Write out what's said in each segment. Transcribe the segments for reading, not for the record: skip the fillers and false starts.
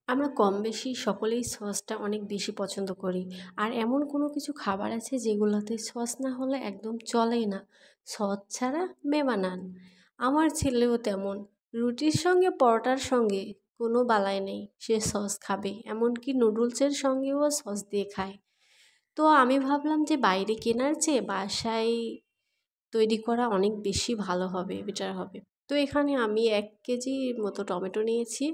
আমরা কম বেশি সকলেই সসটা অনেক বেশি পছন্দ করি। আর এমন কোনো কিছু খাবার আছে যেগুলোতে সস না হলে একদম চলেই না। সস ছাড়া বেমানান। আমার ছেলেও তেমন। রুটির সঙ্গে পরোটার সঙ্গে কোনো বালাই নেই, সে সস খাবে। এমনকি নুডলসের সঙ্গেও সস দিয়ে খায়। তো আমি ভাবলাম যে বাইরে কেনার চেয়ে বাসায় তৈরি করা অনেক বেশি ভালো হবে, বেটার হবে। তো এখানে আমি ১ কেজি মতো টমেটো নিয়েছি।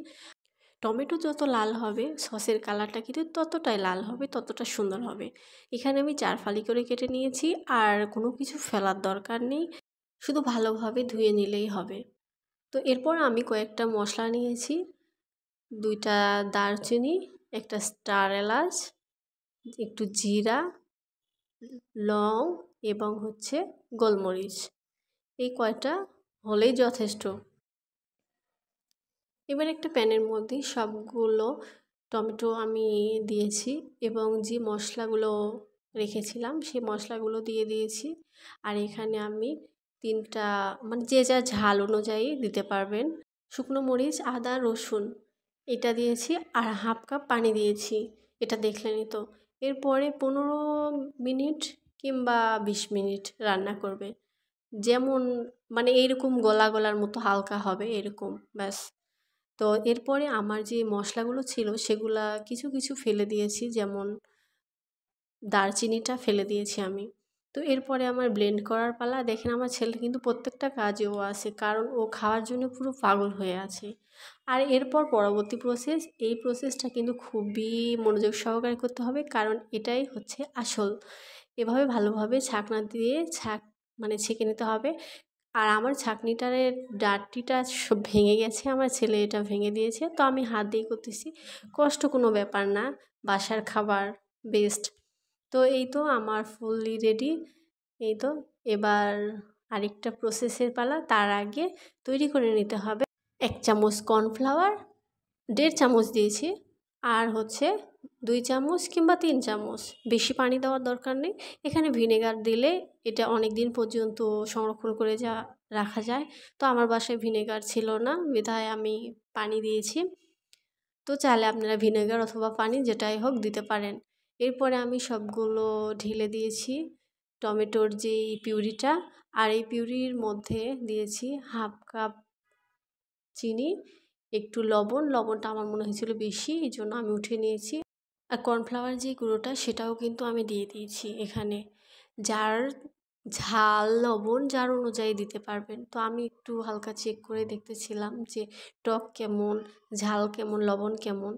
টমেটো যত লাল হবে সসের কালারটা কিন্তু ততটাই লাল হবে, ততটা সুন্দর হবে। এখানে আমি ৪ ফালি করে কেটে নিয়েছি, আর কোনো কিছু ফেলার দরকার নেই, শুধু ভালোভাবে ধুয়ে নিলেই হবে। তো এরপর আমি কয়েকটা মশলা নিয়েছি, ২টা দারচিনি, একটা স্টার এলাচ, একটু জিরা, লং এবং গোলমরিচ। এই কয়টা হলেই যথেষ্ট। এবার একটা প্যানের মধ্যে সবগুলো টমেটো আমি দিয়েছি এবং যে মশলাগুলো রেখেছিলাম সেই মশলাগুলো দিয়ে দিয়েছি। আর এখানে আমি ৩টা, মানে যে যার ঝাল অনুযায়ী দিতে পারবেন, শুকনো মরিচ, আদা, রসুন এটা দিয়েছি, আর 1/2 কাপ পানি দিয়েছি। এটা দেখলেনই তো। এরপরে ১৫ মিনিট কিংবা ২০ মিনিট রান্না করবে। যেমন মানে এইরকম গলা গলার মতো হালকা হবে এরকম, ব্যাস। তো এরপরে আমার যে মশলাগুলো ছিল সেগুলা কিছু কিছু ফেলে দিয়েছি, যেমন দারচিনিটা ফেলে দিয়েছি আমি। তো এরপরে আমার ব্লেন্ড করার পালা। দেখেন আমার ছেলে কিন্তু প্রত্যেকটা কাজে ও আছে, কারণ ও খাওয়ার জন্য পুরো পাগল হয়ে আছে। আর এরপর পরবর্তী প্রসেস, এই প্রসেসটা কিন্তু খুবই মনোযোগ সহকারে করতে হবে, কারণ এটাই হচ্ছে আসল। এভাবে ভালোভাবে ছাঁকনা দিয়ে মানে ছেঁকে নিতে হবে। আর আমার ছাঁকনিটার ডাঁটিটা সব ভেঙে গেছে, আমার ছেলে এটা ভেঙে দিয়েছে। তো আমি হাত দিয়েই করতেছি, কষ্ট কোনো ব্যাপার না, বাসার খাবার বেস্ট। তো এই তো আমার ফুললি রেডি। এই তো এবার আরেকটা প্রসেসের পালা। তার আগে তৈরি করে নিতে হবে ১ চামচ কর্নফ্লাওয়ার, ১.৫ চামচ দিয়েছি, আর ২ চামচ কিংবা ৩ চামচ, বেশি পানি দেওয়ার দরকার নেই। এখানে ভিনেগার দিলে এটা অনেক দিন পর্যন্ত সংরক্ষণ করে রাখা যায়। তো আমার বাসায় ভিনেগার ছিল না, বিধায় আমি পানি দিয়েছি। তো চাইলে আপনারা ভিনেগার অথবা পানি যেটাই হোক দিতে পারেন। এরপরে আমি সবগুলো ঢেলে দিয়েছি টমেটোর যেই পিউরিটা, আর এই পিউরির মধ্যে দিয়েছি 1/2 কাপ চিনি, একটু লবণ। লবণটা আমার মনে হয়েছিল বেশি, এইজন্য আমি উঠিয়ে নিয়েছি। আর কর্নফ্লাওয়ার যে গুঁড়োটা সেটাও কিন্তু আমি দিয়ে দিয়েছি এখানে। যার ঝাল লবণ যার অনুযায়ী দিতে পারবেন। তো আমি একটু হালকা চেক করে দেখতেছিলাম যে টক কেমন, ঝাল কেমন, লবণ কেমন।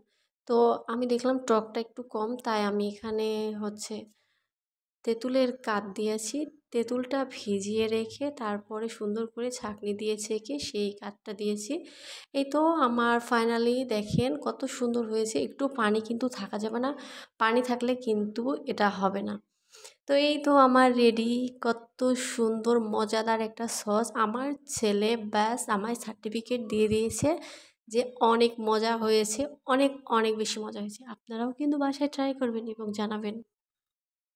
তো আমি দেখলাম টকটা একটু কম, তাই আমি এখানে তেঁতুলের কাঠ দিয়েছি। তেঁতুলটা ভিজিয়ে রেখে তারপরে সুন্দর করে ছাঁকনি দিয়ে ছেঁকে সেই কাঠটা দিয়েছি। এই তো আমার ফাইনালি দেখেন কত সুন্দর হয়েছে। একটু পানি কিন্তু থাকা যাবে না, পানি থাকলে কিন্তু এটা হবে না। তো এই তো আমার রেডি, কত সুন্দর মজাদার একটা সস। আমার ছেলে ব্যাস আমায় সার্টিফিকেট দিয়ে দিয়েছে যে অনেক মজা হয়েছে, অনেক অনেক বেশি মজা হয়েছে। আপনারাও কিন্তু বাসায় ট্রাই করবেন এবং জানাবেন।